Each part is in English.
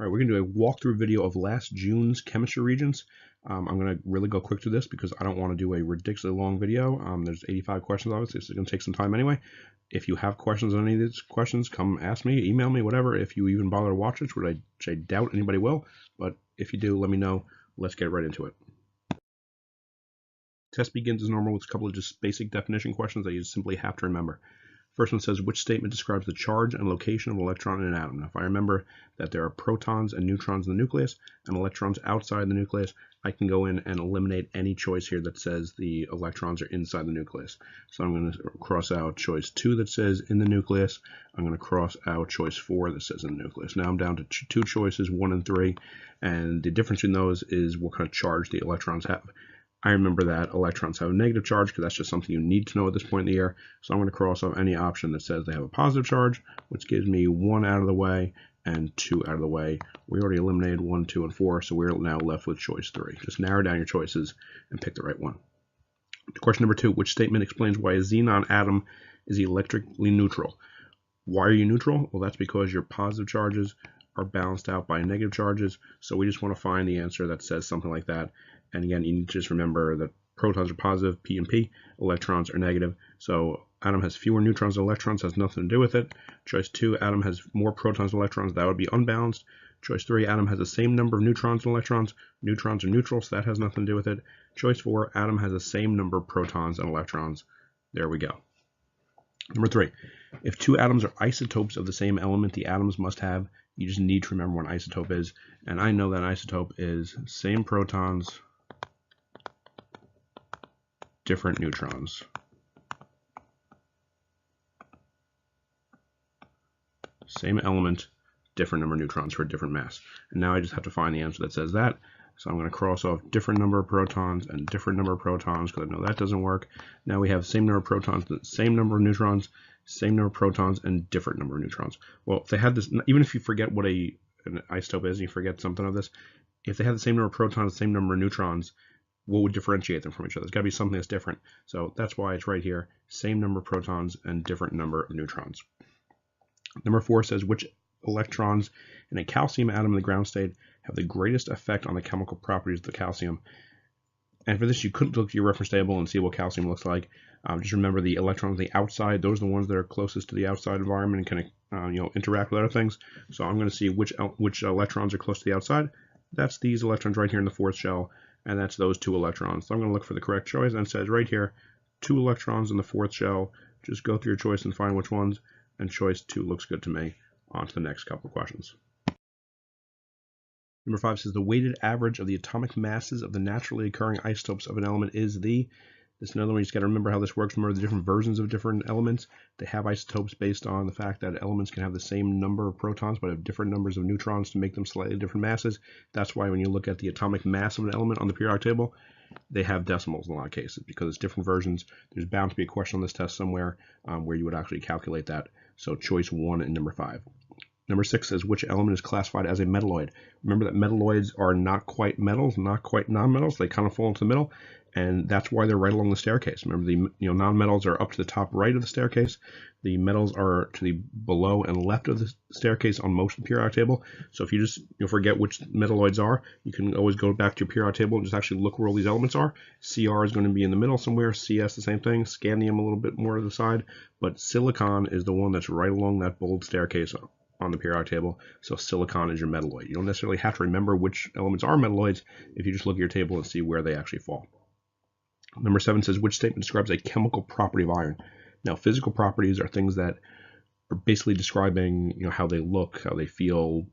All right, we're going to do a walkthrough video of last June's chemistry Regents. I'm going to really go quick through this because I don't want to do a ridiculously long video. There's 85 questions, obviously, so it's going to take some time anyway. If you have questions on any of these questions, come ask me, email me, whatever. If you even bother to watch it, which I doubt anybody will, but if you do, let me know. Let's get right into it. Test begins as normal with a couple of just basic definition questions that you simply have to remember. First one says, which statement describes the charge and location of an electron in an atom? Now, if I remember that there are protons and neutrons in the nucleus and electrons outside the nucleus, I can go in and eliminate any choice here that says the electrons are inside the nucleus. So I'm going to cross out choice 2 that says in the nucleus. I'm going to cross out choice 4 that says in the nucleus. Now I'm down to two choices, 1 and 3, and the difference in those is what kind of charge the electrons have. I remember that electrons have a negative charge because that's just something you need to know at this point in the year. So I'm going to cross off any option that says they have a positive charge, which gives me 1 out of the way and 2 out of the way. We already eliminated 1, 2, and 4, so we're now left with choice 3. Just narrow down your choices and pick the right one. Question number 2, which statement explains why a xenon atom is electrically neutral? Why are you neutral? Well, that's because your positive charges are balanced out by negative charges. So we just want to find the answer that says something like that. And again, you need to just remember that protons are positive, P and P, electrons are negative. So atom has fewer neutrons than electrons, has nothing to do with it. Choice 2, atom has more protons than electrons, that would be unbalanced. Choice 3, atom has the same number of neutrons than electrons, neutrons are neutral, so that has nothing to do with it. Choice 4, atom has the same number of protons and electrons. There we go. Number 3, if two atoms are isotopes of the same element the atoms must have, you just need to remember what an isotope is. And I know that an isotope is same protons, different neutrons. Same element, different number of neutrons for a different mass. And now I just have to find the answer that says that. So I'm going to cross off different number of protons and different number of protons because I know that doesn't work. Now we have same number of protons, same number of neutrons, same number of protons, and different number of neutrons. Well, if they had this, even if you forget what an isotope is and you forget something of this, if they have the same number of protons, same number of neutrons, what would differentiate them from each other? There's got to be something that's different. So that's why it's right here, same number of protons and different number of neutrons. Number 4 says, which electrons in a calcium atom in the ground state have the greatest effect on the chemical properties of the calcium? And for this, you couldn't look at your reference table and see what calcium looks like. Just remember the electrons on the outside; those are the ones that are closest to the outside environment and can interact with other things. So I'm going to see which electrons are close to the outside. That's these electrons right here in the 4th shell, and that's those 2 electrons. So I'm going to look for the correct choice, and it says right here, 2 electrons in the 4th shell. Just go through your choice and find which ones, and choice 2 looks good to me. On to the next couple of questions. Number 5 says the weighted average of the atomic masses of the naturally occurring isotopes of an element is the. This is another one. You just got to remember how this works. Remember the different versions of different elements. They have isotopes based on the fact that elements can have the same number of protons but have different numbers of neutrons to make them slightly different masses. That's why when you look at the atomic mass of an element on the periodic table, they have decimals in a lot of cases because it's different versions. There's bound to be a question on this test somewhere where you would actually calculate that. So choice 1 and number 5. Number 6 says, which element is classified as a metalloid? Remember that metalloids are not quite metals, not quite nonmetals. They kind of fall into the middle, and that's why they're right along the staircase. Remember, the nonmetals are up to the top right of the staircase. The metals are to the below and left of the staircase on most of the periodic table. So if you just forget which metalloids are, you can always go back to your periodic table and just actually look where all these elements are. Cr is going to be in the middle somewhere. Cs the same thing. Scandium a little bit more to the side, but silicon is the one that's right along that bold staircase on the periodic table. So silicon is your metalloid. You don't necessarily have to remember which elements are metalloids if you just look at your table and see where they actually fall. Number 7 says, which statement describes a chemical property of iron? Now, physical properties are things that are basically describing how they look, how they feel,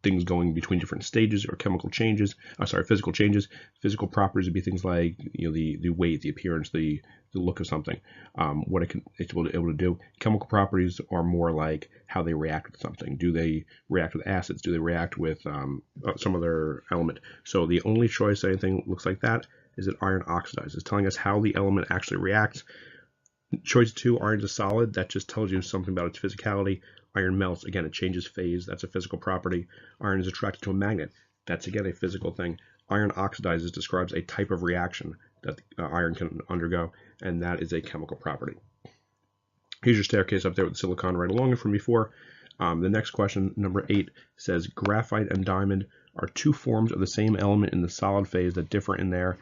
things going between different stages or chemical changes. Physical changes. Physical properties would be things like the weight, the appearance, the look of something, what it's able to do. Chemical properties are more like how they react with something. Do they react with acids? Do they react with some other element? So the only choice anything looks like that is that iron oxidizes. It's telling us how the element actually reacts. Choice 2, iron is a solid. That just tells you something about its physicality. Iron melts. Again, it changes phase. That's a physical property. Iron is attracted to a magnet. That's, again, a physical thing. Iron oxidizes describes a type of reaction that iron can undergo, and that is a chemical property. Here's your staircase up there with the silicon right along it from before. The next question, number 8, says graphite and diamond are two forms of the same element in the solid phase that differ in their,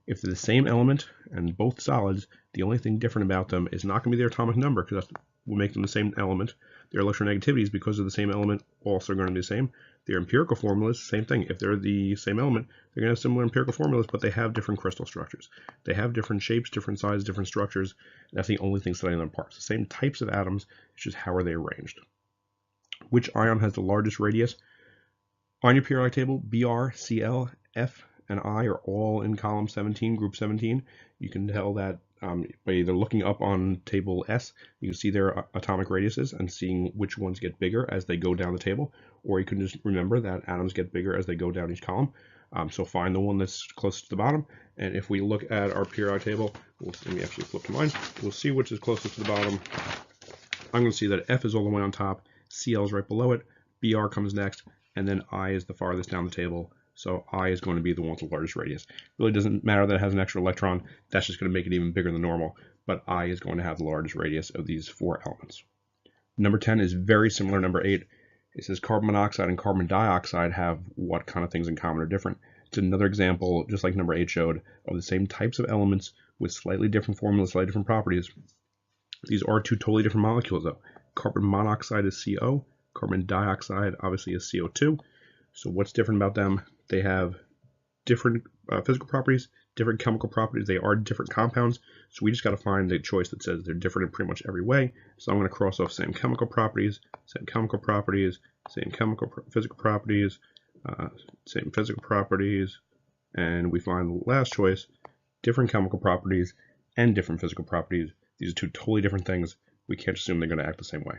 if they're the same element and both solids, the only thing different about them is not going to be their atomic number, because that will make them the same element. Their electronegativities, because of the same element, also going to be the same. Their empirical formulas, same thing. If they're the same element, they're going to have similar empirical formulas, but they have different crystal structures. They have different shapes, different sizes, different structures. That's the only thing setting them apart. It's the same types of atoms, it's just how are they arranged. Which ion has the largest radius? On your periodic table, Br, Cl, F, and I are all in column 17, group 17. You can tell that by either looking up on table S, you can see their atomic radiuses and seeing which ones get bigger as they go down the table, or you can just remember that atoms get bigger as they go down each column. So find the one that's closest to the bottom, and if we look at our periodic table, let me actually flip to mine, we'll see which is closest to the bottom. I'm going to see that F is all the way on top, Cl is right below it, Br comes next, and then I is the farthest down the table. So I is going to be the one with the largest radius. It really doesn't matter that it has an extra electron. That's just going to make it even bigger than normal. But I is going to have the largest radius of these 4 elements. Number 10 is very similar to number 8. It says carbon monoxide and carbon dioxide have what kind of things in common or different. It's another example, just like number 8 showed, of the same types of elements with slightly different formulas, slightly different properties. These are two totally different molecules, though. Carbon monoxide is CO. Carbon dioxide, obviously, is CO2. So what's different about them? They have different physical properties, different chemical properties. They are different compounds. So we just got to find the choice that says they're different in pretty much every way. So I'm going to cross off same chemical properties, same chemical properties, same physical properties, same physical properties. And we find the last choice, different chemical properties and different physical properties. These are two totally different things. We can't assume they're going to act the same way.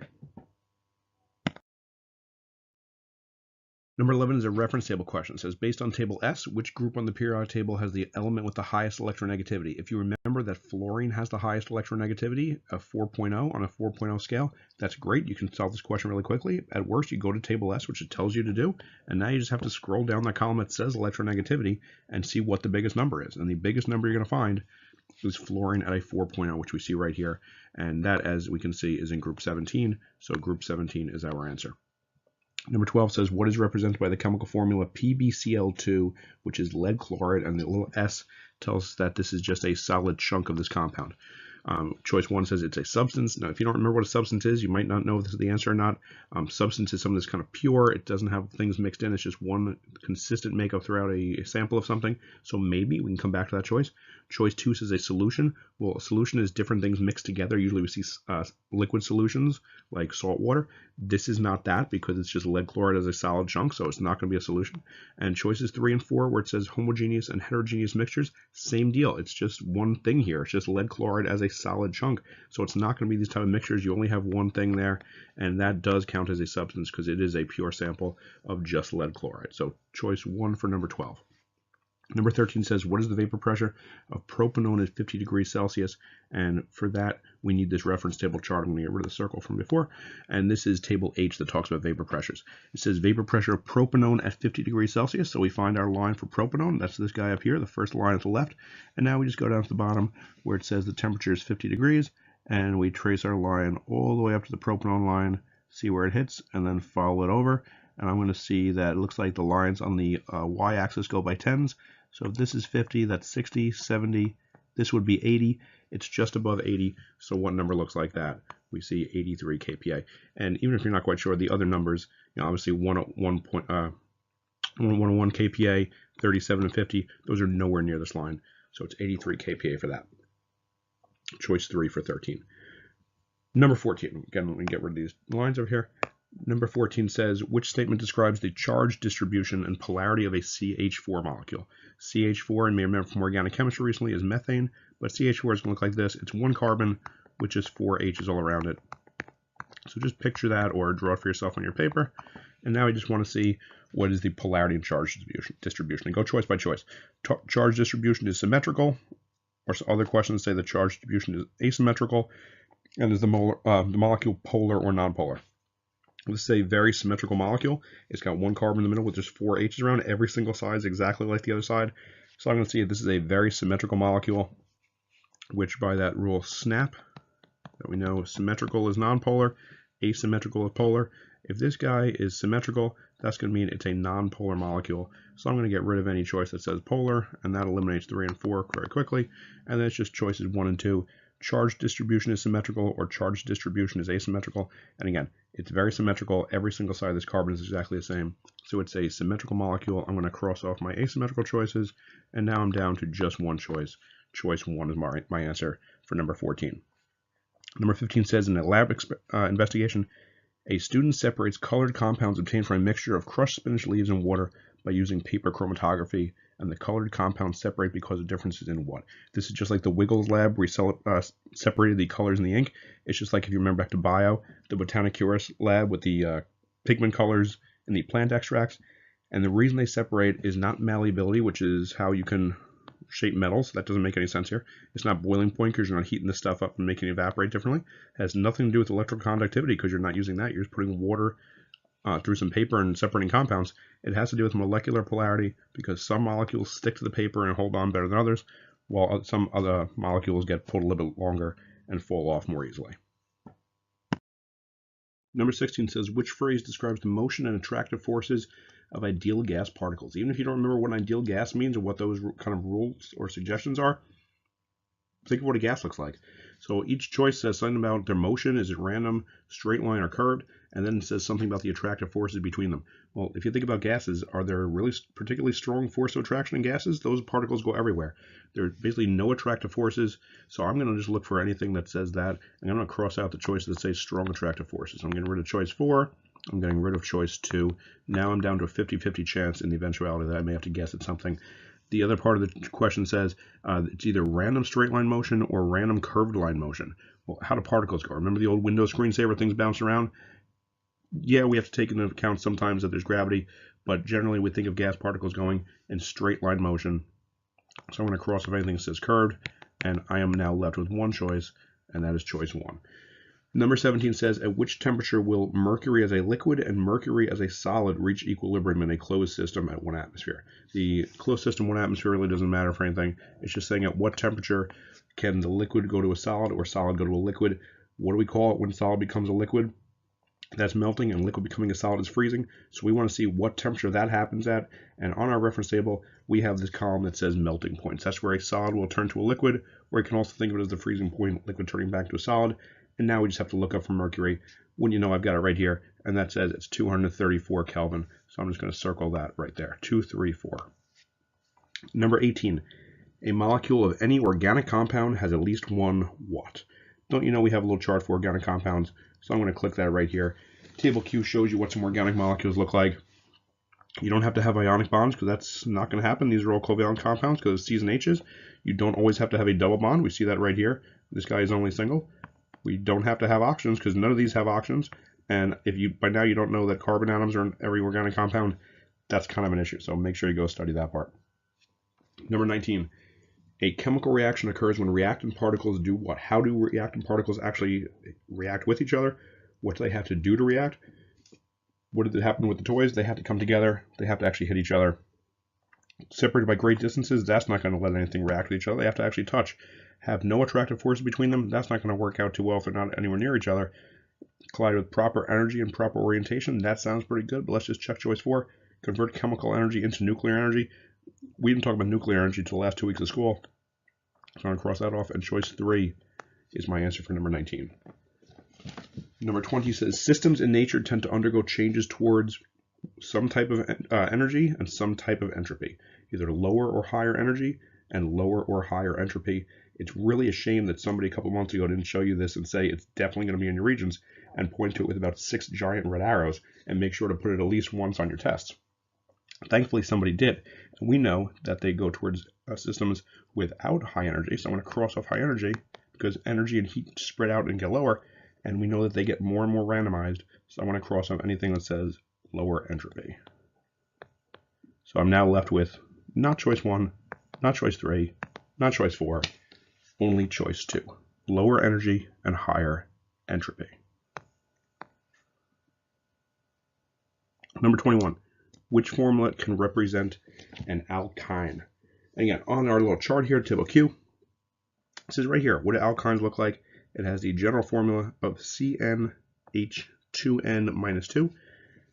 Number 11 is a reference table question. It says, based on table S, which group on the periodic table has the element with the highest electronegativity? If you remember that fluorine has the highest electronegativity, a 4.0 on a 4.0 scale, that's great. You can solve this question really quickly. At worst, you go to table S, which it tells you to do, and now you just have to scroll down that column that says electronegativity and see what the biggest number is. And the biggest number you're going to find is fluorine at a 4.0, which we see right here. And that, as we can see, is in group 17. So group 17 is our answer. Number 12 says, what is represented by the chemical formula PbCl2, which is lead chloride, and the little s tells us that this is just a solid chunk of this compound. Choice 1 says it's a substance. Now, if you don't remember what a substance is, you might not know if this is the answer or not. Substance is something that's kind of pure. It doesn't have things mixed in. It's just one consistent makeup throughout a sample of something. So maybe we can come back to that choice. Choice 2 says a solution. Well, a solution is different things mixed together. Usually we see liquid solutions like salt water. This is not that because it's just lead chloride as a solid chunk, so it's not going to be a solution. And choices 3 and 4, where it says homogeneous and heterogeneous mixtures, same deal. It's just one thing here. It's just lead chloride as a solid chunk. So it's not going to be these type of mixtures. You only have one thing there, and that does count as a substance because it is a pure sample of just lead chloride. So choice 1 for number 12. Number 13 says, what is the vapor pressure of propanone at 50 degrees Celsius? And for that, we need this reference table chart. I'm going to get rid of the circle from before. And this is table H that talks about vapor pressures. It says vapor pressure of propanone at 50 degrees Celsius. So we find our line for propanone. That's this guy up here, the first line at the left. And now we just go down to the bottom where it says the temperature is 50 degrees. And we trace our line all the way up to the propanone line, see where it hits, and then follow it over. And I'm going to see that it looks like the lines on the y-axis go by tens. So if this is 50, that's 60, 70. This would be 80. It's just above 80. So what number looks like that? We see 83 kPa. And even if you're not quite sure, the other numbers, obviously 101 kPa, 37 and 50, those are nowhere near this line. So it's 83 kPa for that. Choice 3 for 13. Number 14. Again, let me get rid of these lines over here. Number 14 says, which statement describes the charge distribution and polarity of a CH4 molecule? CH4, and you may remember from organic chemistry recently, is methane, but CH4 is going to look like this. It's one carbon with just 4 H's all around it. So just picture that or draw it for yourself on your paper. And now we just want to see what is the polarity and charge distribution. And go choice by choice. Charge distribution is symmetrical, or other questions say the charge distribution is asymmetrical, and is the molecule polar or nonpolar. This is a very symmetrical molecule. It's got one carbon in the middle with just 4 H's around. Every single side is exactly like the other side. So I'm going to see this is a very symmetrical molecule, which by that rule SNAP, that we know symmetrical is nonpolar, asymmetrical is polar. If this guy is symmetrical, that's going to mean it's a non-polar molecule. So I'm going to get rid of any choice that says polar, and that eliminates 3 and 4 very quickly. And then it's just choices 1 and 2. Charge distribution is symmetrical, or charge distribution is asymmetrical. And again, it's very symmetrical. Every single side of this carbon is exactly the same. So it's a symmetrical molecule. I'm going to cross off my asymmetrical choices, and now I'm down to just one choice. Choice 1 is my answer for number 14. Number 15 says, in a lab investigation, a student separates colored compounds obtained from a mixture of crushed spinach leaves and water by using paper chromatography, and the colored compounds separate because of differences in what? This is just like the Wiggles lab where we separated the colors in the ink. It's just like, if you remember back to bio, the Botanicurus lab with the pigment colors in the plant extracts. And the reason they separate is not malleability, which is how you can shape metals. That doesn't make any sense here. It's not boiling point because you're not heating this stuff up and making it evaporate differently. It has nothing to do with electroconductivity because you're not using that. You're just putting water through some paper and separating compounds. It has to do with molecular polarity because some molecules stick to the paper and hold on better than others, while some other molecules get pulled a little bit longer and fall off more easily. Number 16 says, which phrase describes the motion and attractive forces of ideal gas particles? Even if you don't remember what an ideal gas means or what those kind of rules or suggestions are, think of what a gas looks like. So each choice says something about their motion. Is it random, straight line, or curved? And then it says something about the attractive forces between them. Well, if you think about gases, are there really particularly strong force of attraction in gases? Those particles go everywhere. There's basically no attractive forces. So I'm going to just look for anything that says that. And I'm going to cross out the choices that say strong attractive forces. I'm getting rid of choice 4. I'm getting rid of choice 2. Now I'm down to a 50-50 chance in the eventuality that I may have to guess at something. The other part of the question says it's either random straight line motion or random curved line motion. Well, how do particles go? Remember the old Windows screensaver, things bounce around? Yeah, we have to take into account sometimes that there's gravity, but generally we think of gas particles going in straight line motion. So I'm going to cross off anything that says curved, and I am now left with one choice, and that is choice 1. Number 17 says, at which temperature will mercury as a liquid and mercury as a solid reach equilibrium in a closed system at 1 atmosphere? The closed system, 1 atmosphere, really doesn't matter for anything. It's just saying at what temperature can the liquid go to a solid or solid go to a liquid. What do we call it when solid becomes a liquid? That's melting, and liquid becoming a solid is freezing. So we want to see what temperature that happens at. And on our reference table, we have this column that says melting points. That's where a solid will turn to a liquid, or you can also think of it as the freezing point, liquid turning back to a solid. And now we just have to look up for mercury. When you know, I've got it right here, and that says it's 234 Kelvin. So I'm just going to circle that right there, 234. Number 18, a molecule of any organic compound has at least one what? Don't you know we have a little chart for organic compounds? So I'm going to click that right here. Table Q shows you what some organic molecules look like. You don't have to have ionic bonds because that's not going to happen. These are all covalent compounds because it's C's and H's. You don't always have to have a double bond. We see that right here. This guy is only single. We don't have to have oxygens because none of these have oxygens. And if you by now you don't know that carbon atoms are in every organic compound, that's kind of an issue. So make sure you go study that part. Number 19, a chemical reaction occurs when reactant particles do what? How do reactant particles actually react with each other? What do they have to do to react? What did happen with the toys? They have to come together. They have to actually hit each other. Separated by great distances, that's not going to let anything react with each other. They have to actually touch. Have no attractive forces between them, that's not going to work out too well if they're not anywhere near each other. Collide with proper energy and proper orientation, that sounds pretty good, but let's just check choice 4. Convert chemical energy into nuclear energy. We didn't talk about nuclear energy until the last 2 weeks of school. So I'm going to cross that off, and choice 3 is my answer for number 19. Number 20 says, systems in nature tend to undergo changes towards some type of energy and some type of entropy, either lower or higher energy and lower or higher entropy. It's really a shame that somebody a couple months ago didn't show you this and say it's definitely going to be in your Regents and point to it with about 6 giant red arrows and make sure to put it at least once on your tests. Thankfully, somebody did. And we know that they go towards systems without high energy. So I'm going to cross off high energy because energy and heat spread out and get lower. And we know that they get more and more randomized. So I want to cross off anything that says lower entropy. So I'm now left with not choice 1, not choice 3, not choice 4, only choice 2. Lower energy and higher entropy. Number 21. Which formula can represent an alkyne? And again, on our little chart here, table Q, it says right here, what do alkynes look like? It has the general formula of CnH2. 2n minus 2.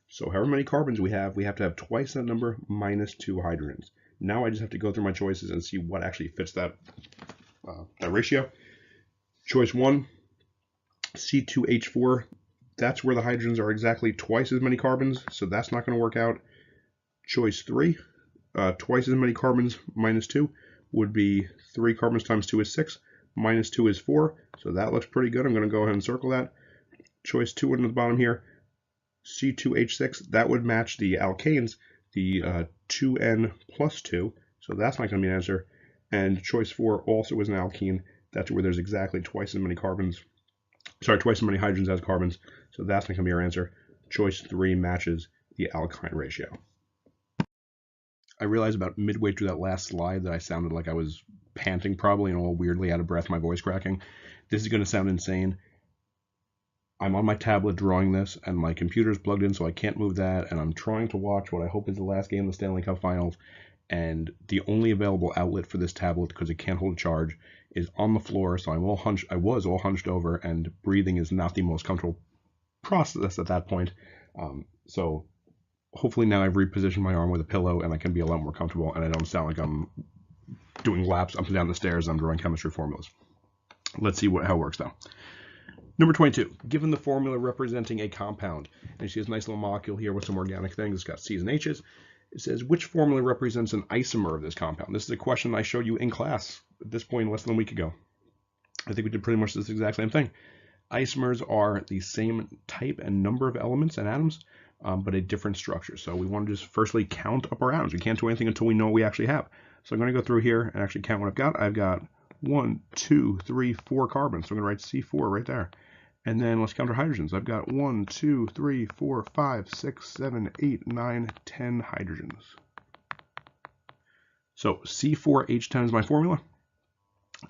So however many carbons we have to have twice that number minus 2 hydrogens. Now I just have to go through my choices and see what actually fits that ratio. Choice 1, C2H4. That's where the hydrogens are exactly twice as many carbons, so that's not going to work out. Choice 3, twice as many carbons minus 2 would be 3 carbons times 2 is 6, minus 2 is 4, so that looks pretty good. I'm going to go ahead and circle that. Choice 2 on the bottom here, C2H6, that would match the alkanes, the 2N plus 2, so that's not going to be an answer. And choice 4 also is an alkene. That's where there's exactly twice as many carbons, twice as many hydrogens as carbons, so that's not going to be our answer. Choice 3 matches the alkyne ratio. I realized about midway through that last slide that I sounded like I was panting probably and all weirdly out of breath, my voice cracking. This is going to sound insane. I'm on my tablet drawing this, and my computer's plugged in, so I can't move that, and I'm trying to watch what I hope is the last game of the Stanley Cup Finals, and the only available outlet for this tablet, because it can't hold a charge, is on the floor, so I was all hunched over, and breathing is not the most comfortable process at that point. So hopefully now I've repositioned my arm with a pillow, and I can be a lot more comfortable, and I don't sound like I'm doing laps up and down the stairs. I'm drawing chemistry formulas. Let's see how it works, though. Number 22, given the formula representing a compound, and you see this nice little molecule here with some organic things, it's got C's and H's, it says, which formula represents an isomer of this compound? This is a question I showed you in class at this point less than a week ago. I think we did pretty much this exact same thing. Isomers are the same type and number of elements and atoms, but a different structure. So we want to just firstly count up our atoms. We can't do anything until we know what we actually have. So I'm going to go through here and actually count what I've got. I've got 1, 2, 3, 4 carbons. So I'm going to write C4 right there. And then let's count our hydrogens. I've got 1, 2, 3, 4, 5, 6, 7, 8, 9, 10 hydrogens. So C4H10 is my formula.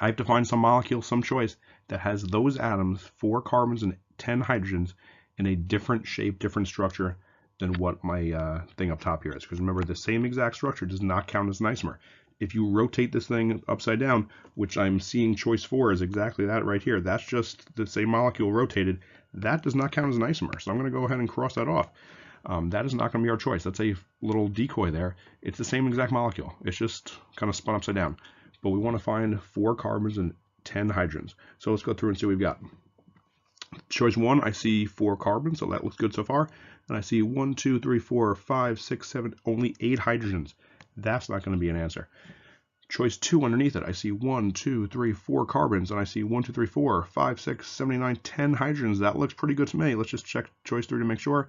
I have to find some molecule, some choice, that has those atoms, 4 carbons and 10 hydrogens, in a different shape, different structure than what my thing up top here is. Because remember, the same exact structure does not count as an isomer. If you rotate this thing upside down, which I'm seeing choice 4 is exactly that right here, that's just the same molecule rotated, that does not count as an isomer. So I'm going to go ahead and cross that off. That is not going to be our choice. That's a little decoy there. It's the same exact molecule. It's just kind of spun upside down. But we want to find 4 carbons and 10 hydrogens. So let's go through and see what we've got. Choice 1, I see 4 carbons, so that looks good so far. And I see 1, 2, 3, 4, 5, 6, 7, only 8 hydrogens. That's not going to be an answer. Choice 2 underneath it, I see 1, 2, 3, 4 carbons, and I see 1, 2, 3, 4, 5, 6, 7, 9, 10 hydrogens. That looks pretty good to me. Let's just check choice 3 to make sure.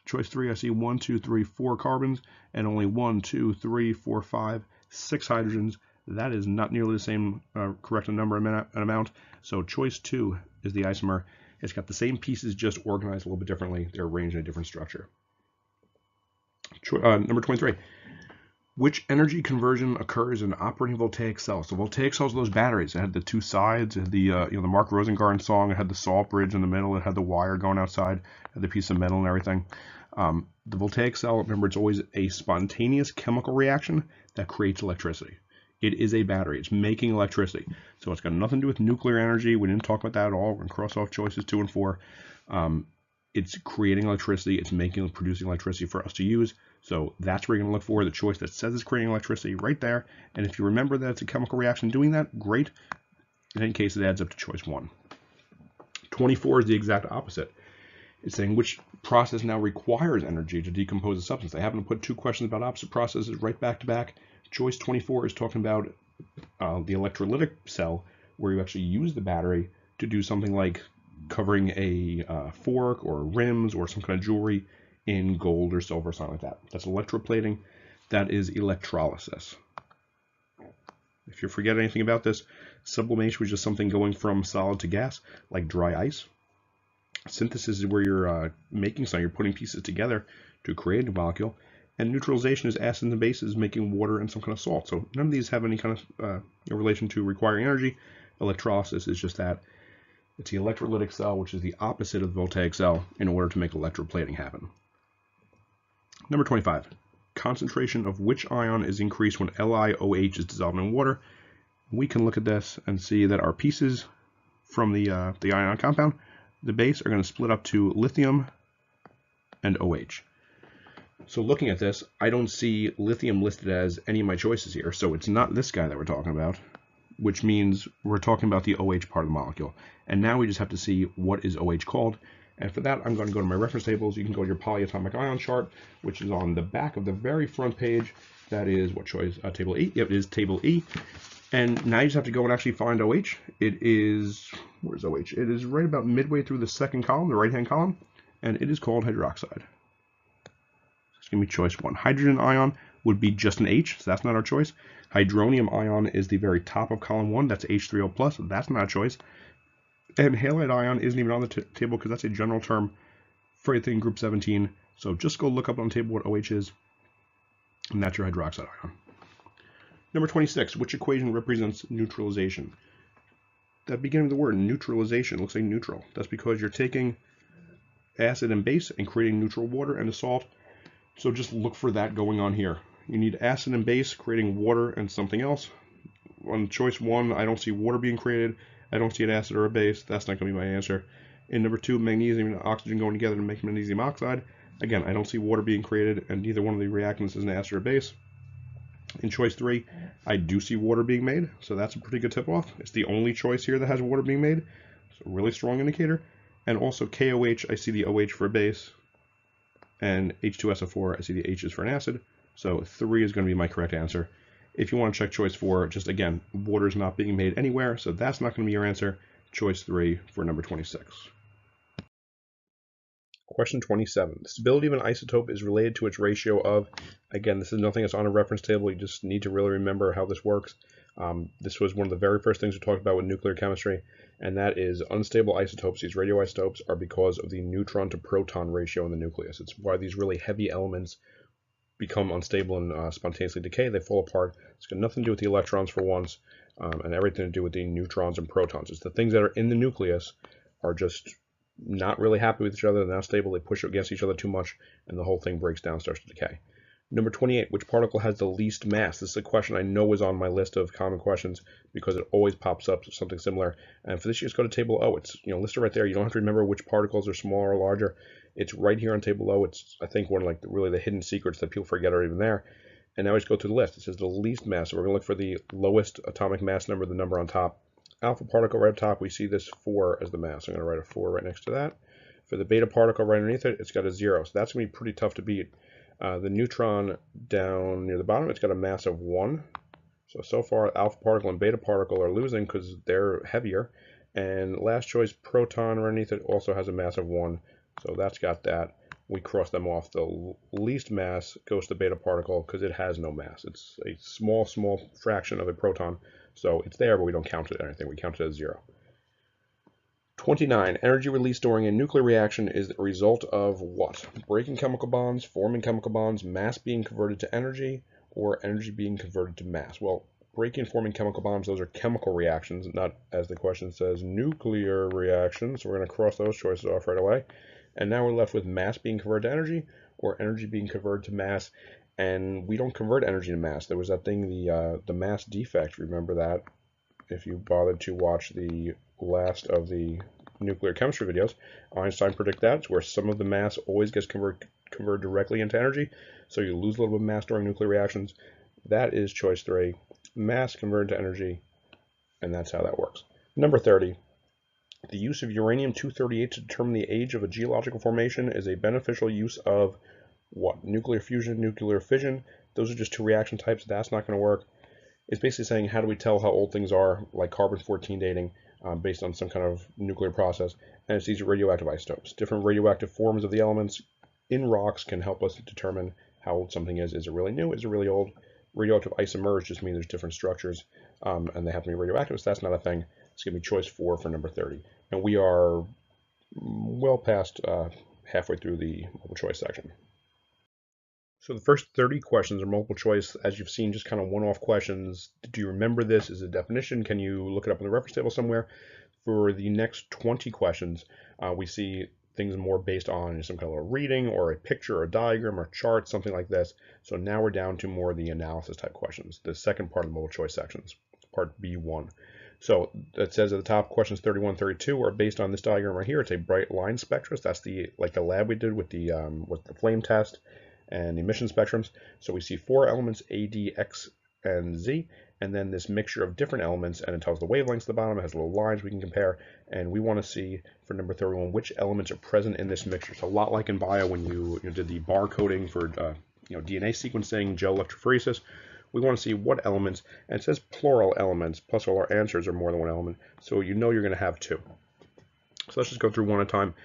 Choice 3, I see 1, 2, 3, 4 carbons, and only 1, 2, 3, 4, 5, 6 hydrogens. That is not nearly the same correct number and amount. So choice 2 is the isomer. It's got the same pieces, just organized a little bit differently. They're arranged in a different structure. Number 23. Which energy conversion occurs in operating voltaic cells? So voltaic cells are those batteries. It had the 2 sides. It had the the Mark Rosengarten song. It had the salt bridge in the middle. It had the wire going outside. It had the piece of metal and everything. The voltaic cell, remember, it's always a spontaneous chemical reaction that creates electricity. It is a battery. It's making electricity. So it's got nothing to do with nuclear energy. We didn't talk about that at all. We're going to cross off choices 2 and 4. It's creating electricity. It's producing electricity for us to use. So that's where you're going to look for the choice that says it's creating electricity right there. And if you remember that it's a chemical reaction doing that, great. In any case, it adds up to choice 1. 24 is the exact opposite. It's saying which process now requires energy to decompose a substance. I happen to put 2 questions about opposite processes right back to back. Choice 24 is talking about the electrolytic cell, where you actually use the battery to do something like covering a fork or rims or some kind of jewelry in gold or silver or something like that. That's electroplating. That is electrolysis. If you forget anything about this, sublimation was just something going from solid to gas, like dry ice. Synthesis is where you're making something, you're putting pieces together to create a molecule. And neutralization is acids and bases making water and some kind of salt. So none of these have any kind of relation to requiring energy. Electrolysis is just that. It's the electrolytic cell, which is the opposite of the voltaic cell, in order to make electroplating happen. Number 25. Concentration of which ion is increased when LiOH is dissolved in water? We can look at this and see that our pieces from the ion compound, the base, are going to split up to lithium and OH. So looking at this, I don't see lithium listed as any of my choices here. So it's not this guy that we're talking about, which means we're talking about the OH part of the molecule. And now we just have to see what is OH called. And for that, I'm going to go to my reference tables. You can go to your polyatomic ion chart, which is on the back of the very front page. That is what choice? Table E. Yep, it is table E. And now you just have to go and actually find OH. It is, where's OH? It is right about midway through the second column, the right-hand column, and it is called hydroxide. It's going to be choice 1. Hydrogen ion would be just an H, so that's not our choice. Hydronium ion is the very top of column 1. That's H3O+. That's not a choice. And halide ion isn't even on the table because that's a general term for anything group 17. So just go look up on the table what OH is, and that's your hydroxide ion. Number 26, which equation represents neutralization? That beginning of the word, neutralization, looks like neutral. That's because you're taking acid and base and creating neutral water and a salt. So just look for that going on here. You need acid and base creating water and something else. On choice 1, I don't see water being created. I don't see an acid or a base. That's not going to be my answer. In number 2, magnesium and oxygen going together to make magnesium oxide. Again, I don't see water being created, and neither one of the reactants is an acid or a base. In choice 3, I do see water being made, so that's a pretty good tip-off. It's the only choice here that has water being made, so a really strong indicator. And also KOH, I see the OH for a base, and H2SO4, I see the H's for an acid. So 3 is going to be my correct answer. If you want to check choice 4, just again, water is not being made anywhere, so that's not going to be your answer. Choice 3 for number 26. Question 27. The stability of an isotope is related to its ratio of, again, this is nothing that's on a reference table. You just need to really remember how this works. This was one of the very first things we talked about with nuclear chemistry, and that is unstable isotopes. These radioisotopes are because of the neutron to proton ratio in the nucleus. It's why these really heavy elements become unstable and spontaneously decay. They fall apart. It's got nothing to do with the electrons for once, and everything to do with the neutrons and protons. It's the things that are in the nucleus are just not really happy with each other. They're not stable. They push against each other too much, and the whole thing breaks down, starts to decay. Number 28, which particle has the least mass? This is a question I know is on my list of common questions because it always pops up something similar. And for this, you just go to table O. It's listed right there. You don't have to remember which particles are smaller or larger. It's right here on table O. It's, I think, one of really the hidden secrets that people forget are even there. And now we just go through the list. It says the least mass. So we're going to look for the lowest atomic mass number, the number on top. Alpha particle right up top, we see this 4 as the mass. I'm going to write a 4 right next to that. For the beta particle right underneath it, it's got a 0. So that's going to be pretty tough to beat. The neutron down near the bottom, it's got a mass of 1. So far, alpha particle and beta particle are losing because they're heavier. And last choice, proton right underneath it also has a mass of 1. So that's got that. We cross them off. The least mass goes to the beta particle because it has no mass. It's a small fraction of a proton. So it's there, but we don't count it as anything. We count it as 0. 29. Energy released during a nuclear reaction is the result of what? Breaking chemical bonds, forming chemical bonds, mass being converted to energy, or energy being converted to mass? Well, breaking and forming chemical bonds, those are chemical reactions, not, as the question says, nuclear reactions. So we're going to cross those choices off right away. And now we're left with mass being converted to energy, or energy being converted to mass. And we don't convert energy to mass. There was that thing, the mass defect. Remember that? If you bothered to watch the last of the nuclear chemistry videos, Einstein predicted that. It's where some of the mass always gets converted directly into energy. So you lose a little bit of mass during nuclear reactions. That is choice 3. Mass converted to energy. And that's how that works. Number 30. The use of uranium-238 to determine the age of a geological formation is a beneficial use of what? Nuclear fusion, nuclear fission. Those are just 2 reaction types. That's not going to work. It's basically saying, how do we tell how old things are, like carbon-14 dating, based on some kind of nuclear process. And it's these radioactive isotopes. Different radioactive forms of the elements in rocks can help us determine how old something is. Is it really new? Is it really old? Radioactive isomers just mean there's different structures, and they have to be radioactive, so that's not a thing. It's going to be choice 4 for number 30. And we are well past halfway through the multiple choice section. So the first 30 questions are multiple choice. As you've seen, just kind of one-off questions. Do you remember this? Is it a definition? Can you look it up in the reference table somewhere? For the next 20 questions, we see things more based on some kind of a reading or a picture or a diagram or chart, something like this. So now we're down to more of the analysis type questions, the second part of the multiple choice sections, part B1. So it says at the top, questions 31, 32 are based on this diagram right here. It's a bright line spectra. So that's the lab we did with the flame test and the emission spectrums. So we see 4 elements, A, D, X, and Z, and then this mixture of different elements, and it tells the wavelengths at the bottom. It has little lines we can compare, and we want to see for number 31 which elements are present in this mixture. It's a lot like in bio when you did the bar coding for DNA sequencing, gel electrophoresis. We want to see what elements, and it says plural elements, plus all our answers are more than one element, so you know you're going to have 2. So let's just go through one at a time.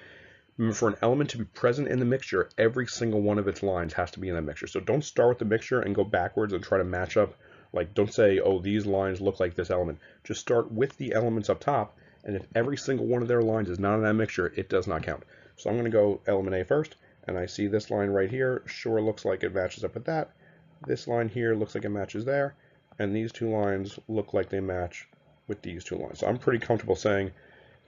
Remember, for an element to be present in the mixture, every single one of its lines has to be in that mixture. So don't start with the mixture and go backwards and try to match up. Like, don't say, oh, these lines look like this element. Just start with the elements up top, and if every single one of their lines is not in that mixture, it does not count. So I'm going to go element A first, and I see this line right here. Sure looks like it matches up with that. This line here looks like it matches there, and these 2 lines look like they match with these 2 lines. So I'm pretty comfortable saying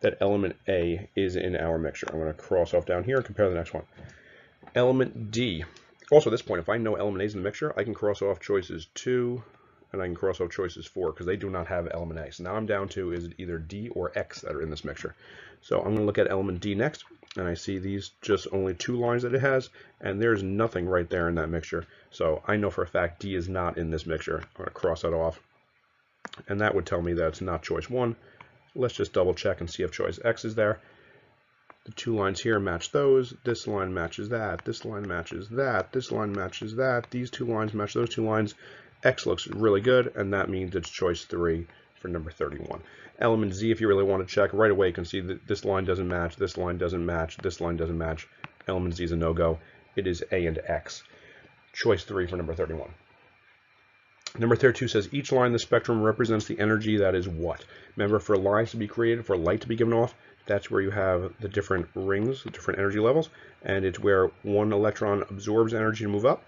that element A is in our mixture. I'm going to cross off down here and compare the next one. Element D. Also at this point, if I know element A is in the mixture, I can cross off choices 2, and I can cross off choices 4, because they do not have element A. So now I'm down to, is it either D or X that are in this mixture? So I'm going to look at element D next, and I see these just only 2 lines that it has, and there's nothing right there in that mixture. So I know for a fact D is not in this mixture. I'm going to cross that off, and that would tell me that it's not choice 1. Let's just double check and see if choice X is there. The 2 lines here match those. This line matches that. This line matches that. This line matches that. These 2 lines match those 2 lines. X looks really good, and that means it's choice 3 for number 31. Element Z, if you really want to check, right away you can see that this line doesn't match, this line doesn't match, this line doesn't match. Element Z is a no-go. It is A and X. Choice 3 for number 31. Number 32 says each line in the spectrum represents the energy that is what? Remember, for lines to be created, for light to be given off, that's where you have the different rings, the different energy levels, and it's where one electron absorbs energy to move up,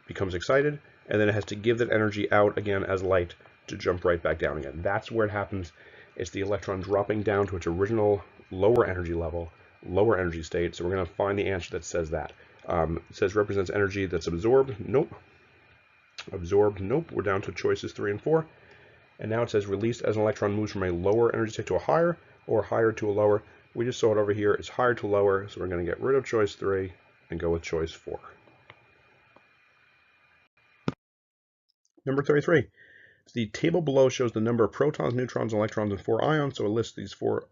becomes excited, and then it has to give that energy out again as light to jump right back down again. That's where it happens. It's the electron dropping down to its original lower energy level, lower energy state. So we're going to find the answer that says that. It says represents energy that's absorbed. Nope. Absorbed. Nope. We're down to choices 3 and 4. And now it says released as an electron moves from a lower energy state to a higher, or higher to a lower. We just saw it over here. It's higher to lower, so we're going to get rid of choice 3 and go with choice 4. Number 33. The table below shows the number of protons, neutrons, electrons, and 4 ions. So it lists these 4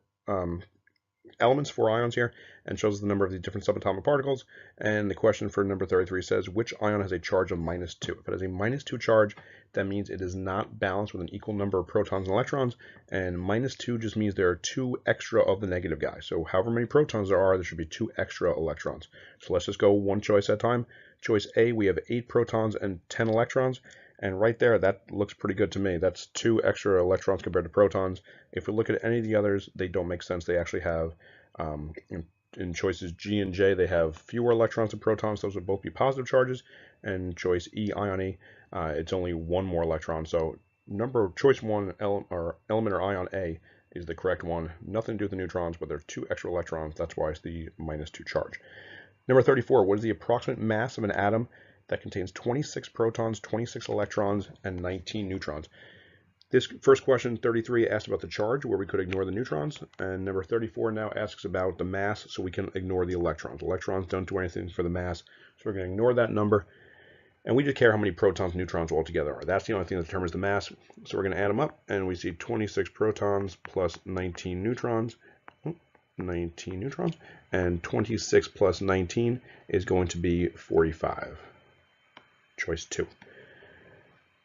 elements, 4 ions here, and shows the number of the different subatomic particles. And the question for number 33 says, which ion has a charge of -2? If it has a -2 charge, that means it is not balanced with an equal number of protons and electrons. And -2 just means there are 2 extra of the negative guy. So however many protons there should be 2 extra electrons. So let's just go one choice at a time. Choice A, we have 8 protons and 10 electrons. And right there, that looks pretty good to me. That's 2 extra electrons compared to protons. If we look at any of the others, they don't make sense. They actually have, in choices G and J, they have fewer electrons than protons. Those would both be positive charges. And choice E, ion E, it's only 1 more electron. So choice 1, element or ion A, is the correct one. Nothing to do with the neutrons, but there are 2 extra electrons. That's why it's the -2 charge. Number 34, what is the approximate mass of an atom that contains 26 protons, 26 electrons, and 19 neutrons? This first question, 33, asked about the charge, where we could ignore the neutrons, and number 34 now asks about the mass, so we can ignore the electrons. Electrons don't do anything for the mass, so we're going to ignore that number, and we just care how many protons and neutrons altogether are. That's the only thing that determines the mass, so we're going to add them up, and we see 26 protons plus 19 neutrons, and 26 plus 19 is going to be 45. Choice 2.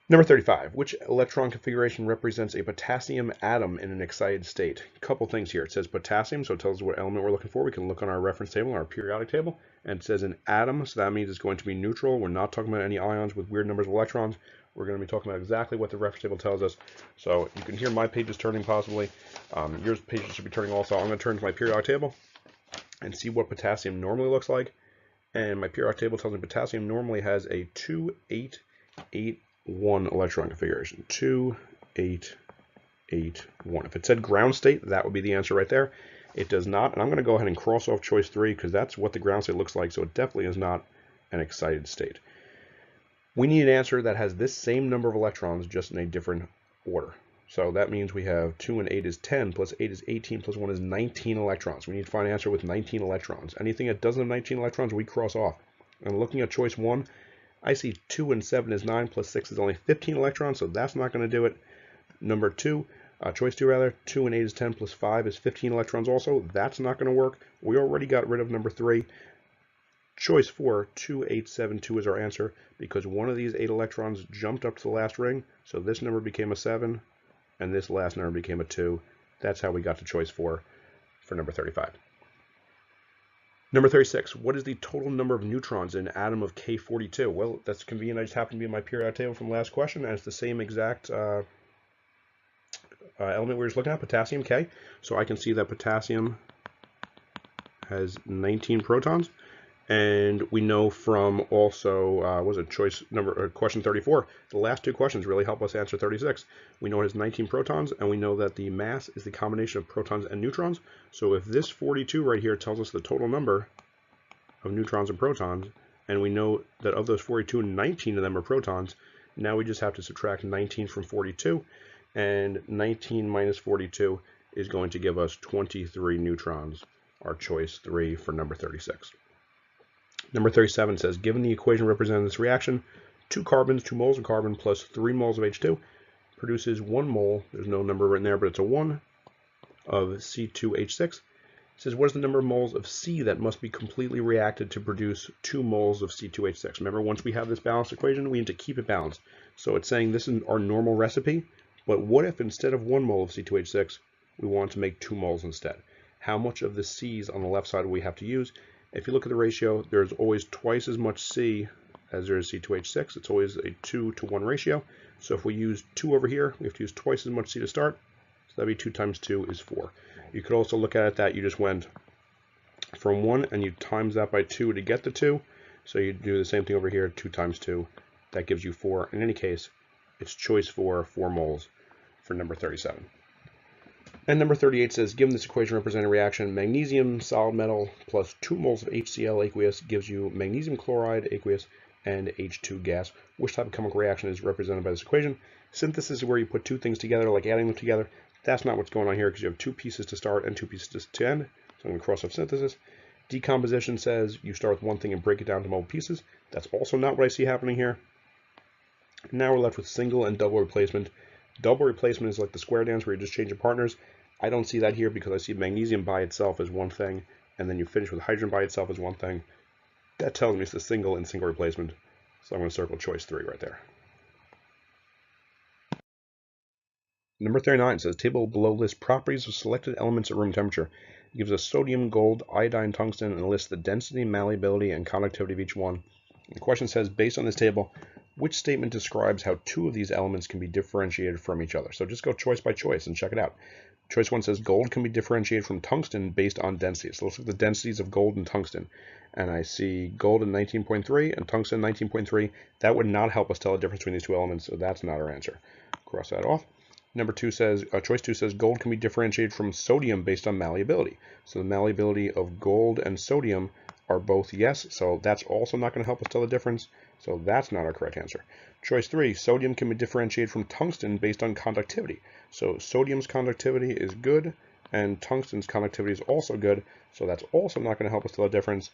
Number 35. Which electron configuration represents a potassium atom in an excited state? A couple things here. It says potassium, so it tells us what element we're looking for. We can look on our reference table, our periodic table, and it says an atom, so that means it's going to be neutral. We're not talking about any ions with weird numbers of electrons. We're going to be talking about exactly what the reference table tells us. So you can hear my pages turning possibly. Yours pages should be turning also. I'm going to turn to my periodic table and see what potassium normally looks like. And my periodic table tells me potassium normally has a 2-8-8-1 electron configuration. 2-8-8-1. If it said ground state, that would be the answer right there. It does not, and I'm going to go ahead and cross off choice 3 because that's what the ground state looks like, so it definitely is not an excited state. We need an answer that has this same number of electrons, just in a different order. So that means we have 2 and 8 is 10, plus 8 is 18, plus 1 is 19 electrons. We need to find an answer with 19 electrons. Anything that doesn't have 19 electrons, we cross off. And looking at choice 1, I see 2 and 7 is 9, plus 6 is only 15 electrons, so that's not going to do it. Number 2, choice 2 rather, 2 and 8 is 10, plus 5 is 15 electrons also. That's not going to work. We already got rid of number 3. Choice 4, 2, 8, 7, 2 is our answer because one of these 8 electrons jumped up to the last ring, so this number became a 7, and this last number became a 2. That's how we got to choice 4 for number 35. Number 36, what is the total number of neutrons in an atom of K42? Well, that's convenient. I just happen to be in my periodic table from the last question, and it's the same exact element we were just looking at, potassium, K. So I can see that potassium has 19 protons. And we know from also, was it question 34, the last two questions really help us answer 36. We know it has 19 protons, and we know that the mass is the combination of protons and neutrons. So if this 42 right here tells us the total number of neutrons and protons, and we know that of those 42, 19 of them are protons, now we just have to subtract 19 from 42, and 19 minus 42 is going to give us 23 neutrons, our choice 3 for number 36. Number 37 says, given the equation representing this reaction, 2 carbons, 2 moles of carbon plus 3 moles of H2 produces 1 mole, there's no number written there, but it's a 1, of C2H6. It says, what is the number of moles of C that must be completely reacted to produce 2 moles of C2H6? Remember, once we have this balanced equation, we need to keep it balanced. So it's saying this is our normal recipe, but what if instead of 1 mole of C2H6, we want to make 2 moles instead? How much of the C's on the left side do we have to use? If you look at the ratio, there's always twice as much C as there is C2H6. It's always a 2 to 1 ratio. So if we use 2 over here, we have to use twice as much C to start. So that'd be 2 times 2 is 4. You could also look at it that you just went from 1 and you times that by 2 to get the 2. So you do the same thing over here, 2 times 2. That gives you 4. In any case, it's choice 4 moles for number 37. And number 38 says, given this equation representing a reaction, magnesium solid metal plus 2 moles of HCl aqueous gives you magnesium chloride aqueous and H2 gas. Which type of chemical reaction is represented by this equation? Synthesis is where you put two things together, like adding them together. That's not what's going on here because you have 2 pieces to start and 2 pieces to end. So I'm going to cross off synthesis. Decomposition says you start with one thing and break it down to multiple pieces. That's also not what I see happening here. Now we're left with single and double replacement. Double replacement is like the square dance where you just change your partners. I don't see that here because I see magnesium by itself as one thing, and then you finish with hydrogen by itself as one thing. That tells me it's the single and single replacement. So I'm going to circle choice 3 right there. Number 39 says, table below lists properties of selected elements at room temperature. It gives us sodium, gold, iodine, tungsten, and lists the density, malleability, and conductivity of each one. The question says, based on this table, which statement describes how 2 of these elements can be differentiated from each other? So just go choice by choice and check it out. Choice 1 says gold can be differentiated from tungsten based on density. So let's look at the densities of gold and tungsten. And I see gold at 19.3 and tungsten 19.3. That would not help us tell the difference between these 2 elements, so that's not our answer. Cross that off. Number 2 says, choice 2 says gold can be differentiated from sodium based on malleability. So the malleability of gold and sodium are both yes, so that's also not going to help us tell the difference. So that's not our correct answer. Choice 3, sodium can be differentiated from tungsten based on conductivity. So sodium's conductivity is good, and tungsten's conductivity is also good, so that's also not going to help us tell the difference.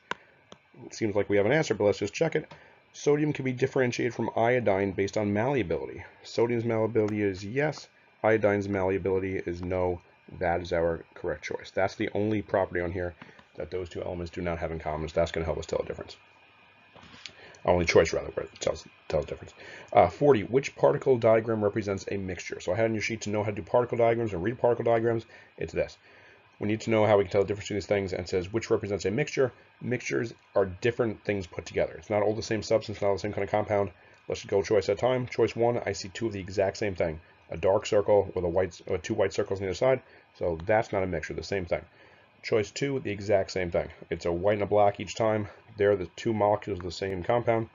It seems like we have an answer, but let's just check it. Sodium can be differentiated from iodine based on malleability. Sodium's malleability is yes, iodine's malleability is no. That is our correct choice. That's the only property on here that those 2 elements do not have in common, so that's going to help us tell the difference. Only choice, rather, where it tells the difference. 40, which particle diagram represents a mixture? So I had on your sheet to know how to do particle diagrams and read particle diagrams. It's this. We need to know how we can tell the difference between these things, and it says which represents a mixture. Mixtures are different things put together. It's not all the same substance, not all the same kind of compound. Let's just go choice at a time. Choice 1, I see 2 of the exact same thing. A dark circle with 2 white circles on either side. So that's not a mixture, the same thing. Choice 2, the exact same thing. It's a white and a black each time. They're the 2 molecules of the same compound.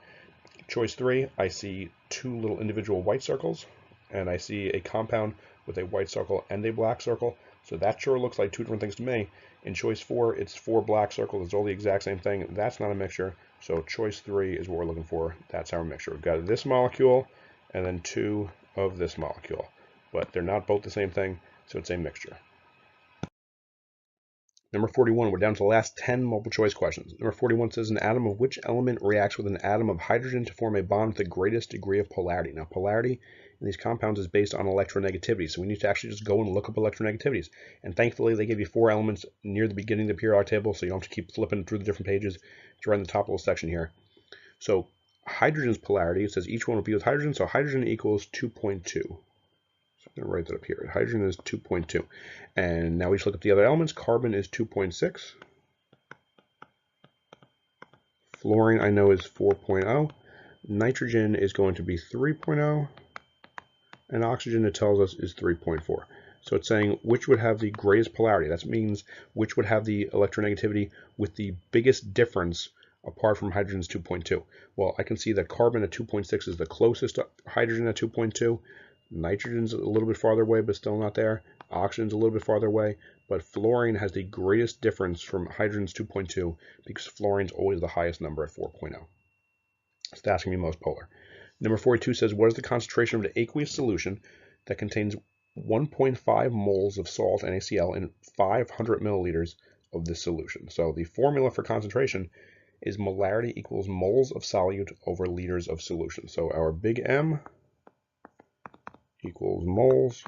Choice 3, I see 2 little individual white circles, and I see a compound with a white circle and a black circle. So that sure looks like 2 different things to me. In choice 4, it's 4 black circles. It's all the exact same thing. That's not a mixture. So choice 3 is what we're looking for. That's our mixture. We've got this molecule and then 2 of this molecule. but they're not both the same thing, so it's a mixture. Number 41, we're down to the last 10 multiple choice questions. Number 41 says an atom of which element reacts with an atom of hydrogen to form a bond with the greatest degree of polarity? Now, polarity in these compounds is based on electronegativity, so we need to actually just go and look up electronegativities. And thankfully, they give you 4 elements near the beginning of the periodic table, so you don't have to keep flipping through the different pages. It's right in the top little section here. So hydrogen's polarity, it says each one will be with hydrogen, so hydrogen equals 2.2. I'm going to write that up here. Hydrogen is 2.2. And now we just look at the other elements. Carbon is 2.6. Fluorine, I know, is 4.0. Nitrogen is going to be 3.0. And oxygen, it tells us, is 3.4. So it's saying which would have the greatest polarity. That means which would have the electronegativity with the biggest difference apart from hydrogen's 2.2. Well, I can see that carbon at 2.6 is the closest to hydrogen at 2.2. Nitrogen's a little bit farther away, but still not there. Oxygen's a little bit farther away, but fluorine has the greatest difference from hydrogen's 2.2 because fluorine's always the highest number at 4.0. So that's going to be most polar. Number 42 says, what is the concentration of an aqueous solution that contains 1.5 moles of salt, NaCl, in 500 milliliters of this solution? So the formula for concentration is molarity equals moles of solute over liters of solution. So our big M equals moles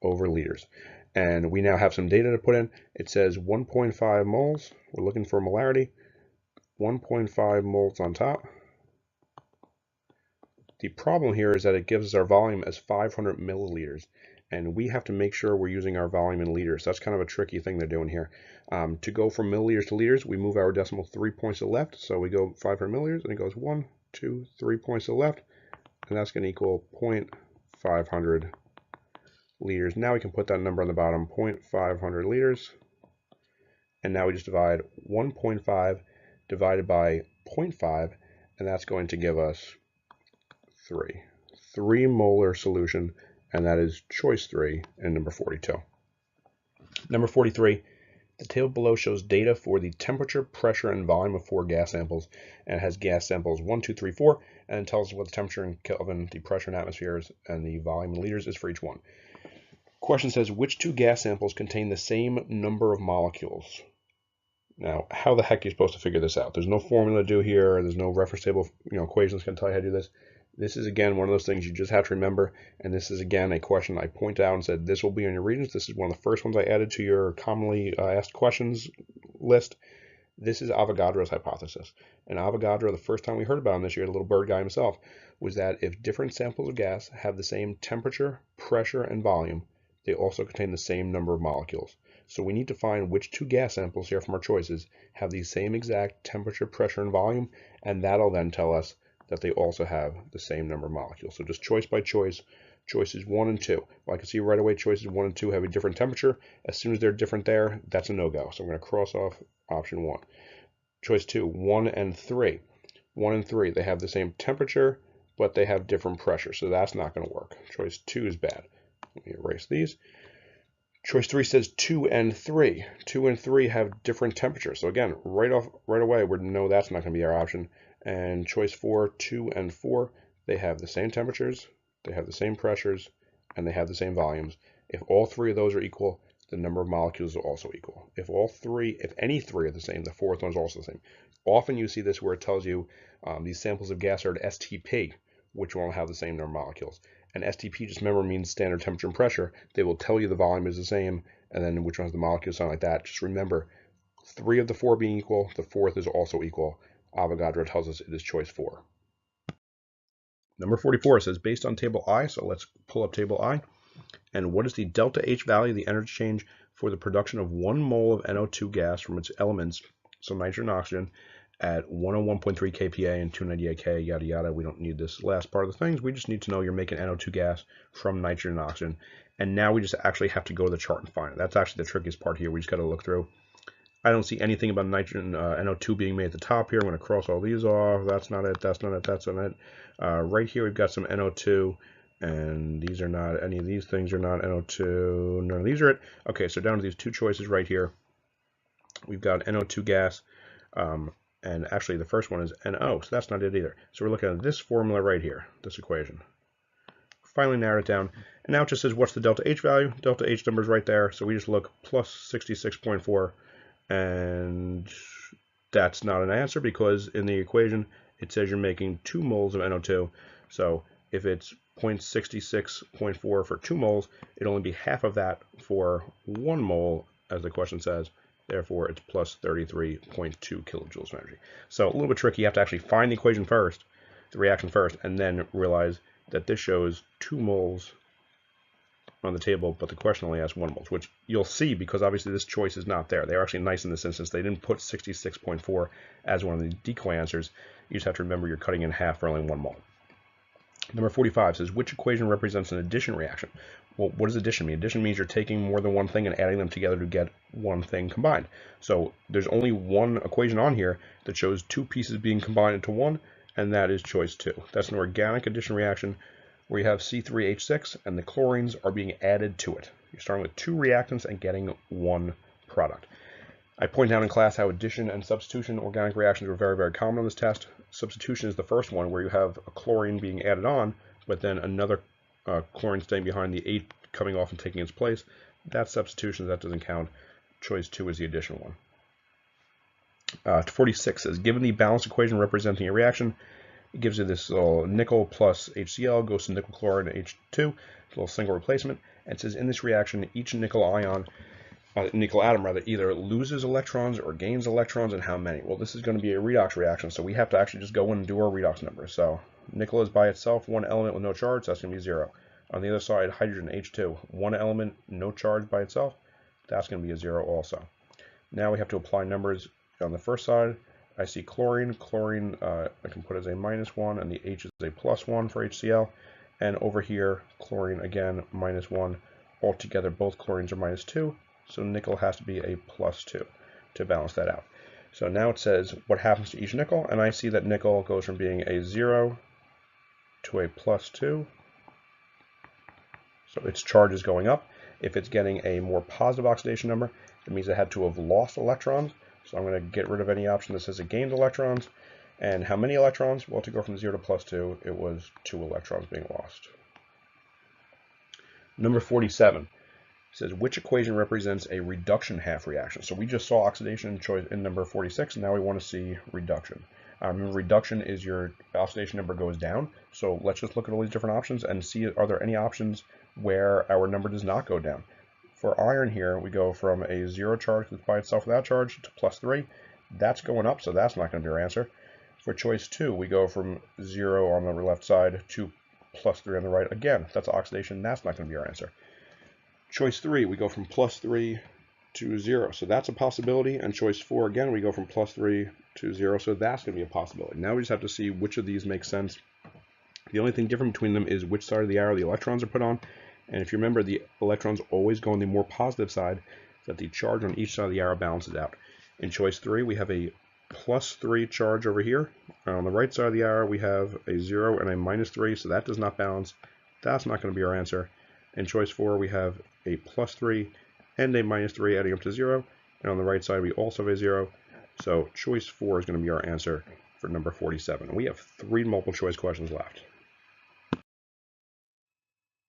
over liters. And we now have some data to put in. It says 1.5 moles. We're looking for molarity. 1.5 moles on top. The problem here is that it gives us our volume as 500 milliliters. And we have to make sure we're using our volume in liters. That's kind of a tricky thing they're doing here. To go from milliliters to liters, we move our decimal 3 points to the left. So we go 500 milliliters, and it goes 1, 2, 3 points to the left. And that's going to equal 0.500 liters. Now we can put that number on the bottom, 0.500 liters. And now we just divide 1.5 divided by 0.5, and that's going to give us 3. 3 molar solution, and that is choice 3 in number 42. Number 43, the table below shows data for the temperature, pressure, and volume of 4 gas samples, and it has gas samples 1, 2, 3, 4, and it tells us what the temperature in Kelvin, the pressure in atmospheres, and the volume in liters is for each one. Question says, which 2 gas samples contain the same number of molecules? Now, how the heck are you supposed to figure this out? There's no formula to do here. There's no reference table, equations can tell you how to do this. This is, again, one of those things you just have to remember. And this is, again, a question I point out and said, this will be on your Regents. This is one of the first ones I added to your commonly asked questions list. This is Avogadro's hypothesis. And Avogadro, the first time we heard about him this year, the little bird guy himself, was that if different samples of gas have the same temperature, pressure, and volume, they also contain the same number of molecules. So we need to find which 2 gas samples here from our choices have the same exact temperature, pressure, and volume, and that'll then tell us that they also have the same number of molecules. So just choice by choice, choices 1 and 2. Well, I can see right away choices 1 and 2 have a different temperature. As soon as they're different there, that's a no-go. So I'm going to cross off option 1. Choice 2, 1 and 3. 1 and 3, they have the same temperature, but they have different pressure, so that's not going to work. Choice 2 is bad. Let me erase these. Choice 3 says 2 and 3. 2 and 3 have different temperatures. So again, right away, we know that's not going to be our option. And choice 4, 2 and 4, they have the same temperatures, they have the same pressures, and they have the same volumes. If all 3 of those are equal, the number of molecules are also equal. If any 3 are the same, the 4th one is also the same. Often you see this where it tells you these samples of gas are at STP, which will have the same number of molecules. And STP, just remember, means standard temperature and pressure. They will tell you the volume is the same, and then which one has the molecules, something like that. Just remember, 3 of the 4 being equal, the 4th is also equal. Avogadro tells us it is choice 4. Number 44 says, based on table I, so let's pull up table I, and what is the delta H value of the energy change for the production of 1 mole of NO2 gas from its elements, so nitrogen and oxygen, at 101.3 kPa and 298 K, yada yada. We don't need this last part of the things. We just need to know you're making NO2 gas from nitrogen and oxygen. And now we just actually have to go to the chart and find it. That's actually the trickiest part here. We just got to look through. I don't see anything about nitrogen NO2 being made at the top here. I'm going to cross all these off. That's not it. That's not it. That's not it. Right here we've got some NO2. And these are not, any of these things are not NO2. None of these are it. Okay, so down to these 2 choices right here. We've got NO2 gas. And actually the first one is NO, so that's not it either. So we're looking at this formula right here, this equation. finally narrowed it down. And now it just says, what's the delta H value? Delta H number is right there. So we just look plus 66.4. And that's not an answer because in the equation, it says you're making 2 moles of NO2. So if it's 0.66.4 for 2 moles, it'll only be half of that for 1 mole, as the question says. Therefore, it's plus 33.2 kilojoules of energy. So a little bit tricky. You have to actually find the equation first, the reaction first, and then realize that this shows 2 moles on the table, but the question only asks 1 mole, which you'll see because obviously this choice is not there. They're actually nice in this instance. They didn't put 66.4 as one of the decoy answers. You just have to remember you're cutting in half for only 1 mole. Number 45 says, which equation represents an addition reaction? Well, what does addition mean? Addition means you're taking more than one thing and adding them together to get one thing combined. So there's only one equation on here that shows 2 pieces being combined into one, and that is choice 2. That's an organic addition reaction where you have C3H6 and the chlorines are being added to it. You're starting with 2 reactants and getting 1 product. I point out in class how addition and substitution organic reactions are very, very common on this test. Substitution is the first one where you have a chlorine being added on, but then another chlorine staying behind, the 8 coming off and taking its place. That's substitution, that doesn't count. Choice 2 is the addition one. 46 says, given the balanced equation representing a reaction, it gives you this little nickel plus HCl goes to nickel chloride H2, a little single replacement. And it says in this reaction, each nickel atom either loses electrons or gains electrons, and how many? Well, this is going to be a redox reaction, so we have to actually just go in and do our redox numbers. So nickel is by itself, 1 element with no charge, so that's going to be 0. On the other side, hydrogen, H2, 1 element, no charge by itself, that's going to be a 0 also. Now we have to apply numbers on the first side. I see chlorine. Chlorine I can put as a -1, and the H is a +1 for HCl. And over here, chlorine again, -1. Altogether, both chlorines are -2. So nickel has to be a +2 to balance that out. So now it says what happens to each nickel, and I see that nickel goes from being a 0 to a +2. So its charge is going up. If it's getting a more positive oxidation number, it means it had to have lost electrons. So I'm going to get rid of any option that says it gained electrons. And how many electrons? Well, to go from 0 to +2, it was 2 electrons being lost. Number 47. Says which equation represents a reduction half reaction. So we just saw oxidation in number 46, and now we want to see reduction. Remember, reduction is your oxidation number goes down. So let's just look at all these different options and see, are there any options where our number does not go down? For iron here, we go from a 0 charge that's by itself without charge to +3. That's going up, so that's not going to be our answer. For choice 2, we go from 0 on the left side to +3 on the right. Again, if that's oxidation, that's not going to be our answer. Choice 3, we go from +3 to 0, so that's a possibility. And choice 4, again, we go from +3 to 0, so that's going to be a possibility. Now we just have to see which of these makes sense. The only thing different between them is which side of the arrow the electrons are put on. And if you remember, the electrons always go on the more positive side, so that the charge on each side of the arrow balances out. In choice 3, we have a +3 charge over here. On the right side of the arrow, we have a 0 and a -3, so that does not balance. That's not going to be our answer. In choice 4, we have a +3 and a -3 adding up to 0. And on the right side, we also have a 0. So choice 4 is going to be our answer for number 47. And we have 3 multiple choice questions left.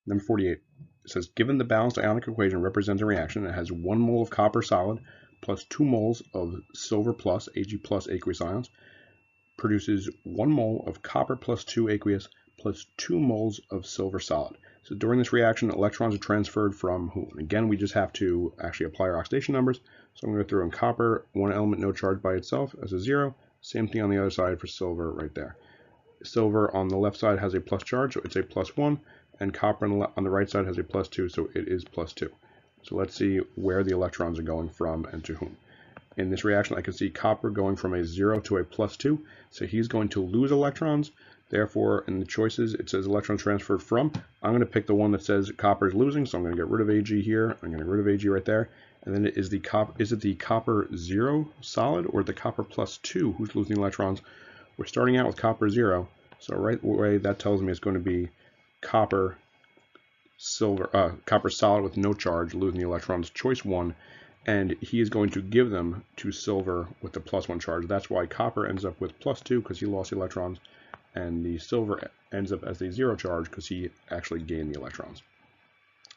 Number 48. It says, given the balanced ionic equation represents a reaction that has 1 mole of copper solid plus 2 moles of silver plus, Ag plus aqueous ions, produces 1 mole of copper plus 2 aqueous plus 2 moles of silver solid. So during this reaction, electrons are transferred from who? Again, we just have to actually apply our oxidation numbers. So I'm going to throw in copper, 1 element, no charge by itself as a 0. Same thing on the other side for silver right there. Silver on the left side has a plus charge, so it's a +1. And copper on the right side has a +2, so it is +2. So let's see where the electrons are going from and to whom. In this reaction, I can see copper going from a 0 to a +2, so he's going to lose electrons. Therefore, in the choices, it says electron transferred from. I'm going to pick the one that says copper is losing, so I'm going to get rid of Ag here. I'm going to get rid of Ag right there. And then is it the copper 0 solid or the copper +2 who's losing electrons? We're starting out with copper 0, so right away that tells me it's going to be copper solid with no charge, losing the electrons, choice 1, and he is going to give them to silver with the +1 charge. That's why copper ends up with +2, because he lost the electrons, and the silver ends up as a 0 charge because he actually gained the electrons.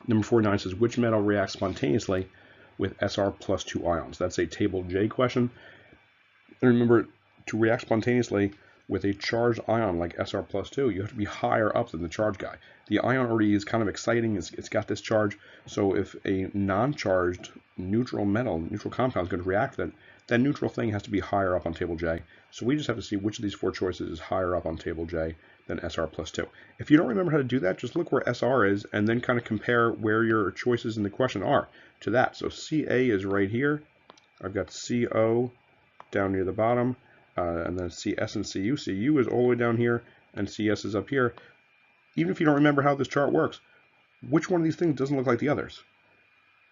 Number 49 says, which metal reacts spontaneously with Sr plus 2 ions? That's a table J question. And remember, to react spontaneously with a charged ion like Sr plus 2, you have to be higher up than the charged guy. The ion already is kind of exciting. It's got this charge. So if a non-charged neutral compound is going to react with it, that neutral thing has to be higher up on table J. So we just have to see which of these 4 choices is higher up on table J than Sr plus 2. If you don't remember how to do that, just look where Sr is and then kind of compare where your choices in the question are to that. So Ca is right here. I've got Co down near the bottom, and then Cs and Cu. Cu is all the way down here, and Cs is up here. Even if you don't remember how this chart works, which one of these things doesn't look like the others?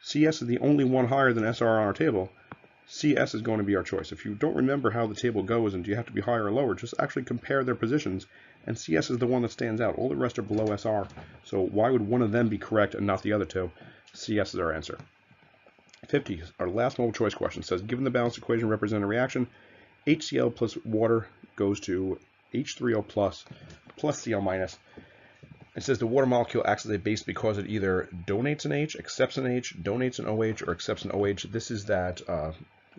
Cs is the only one higher than Sr on our table. CS is going to be our choice. If you don't remember how the table goes and do you have to be higher or lower, just actually compare their positions, and CS is the one that stands out. All the rest are below SR, so why would one of them be correct and not the other two? CS is our answer. 50, our last multiple choice question, says, given the balanced equation represent a reaction, HCl plus water goes to H3O plus Cl minus. It says the water molecule acts as a base because it either donates an H, accepts an H, donates an OH, or accepts an OH. This is that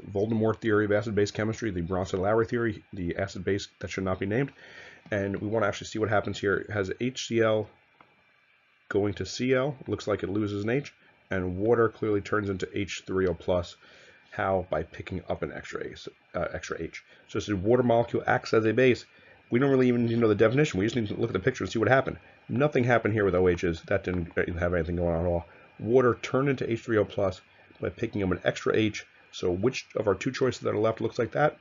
Voldemort theory of acid-base chemistry, the Bronson-Lowry theory, the acid base that should not be named. And we want to actually see what happens here. It has HCl going to Cl. Looks like it loses an H. And water clearly turns into H3O plus. How? By picking up an extra H. So this is water molecule acts as a base. We don't really even need to know the definition. We just need to look at the picture and see what happened. Nothing happened here with OHs. That didn't have anything going on at all. Water turned into H3O plus by picking up an extra H. So which of our 2 choices that are left looks like that?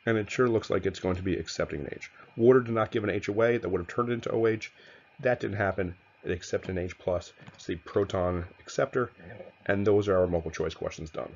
And it sure looks like it's going to be accepting an H. Water did not give an H away. That would have turned it into OH. That didn't happen. It accepted an H plus. It's the proton acceptor. And those are our multiple choice questions done.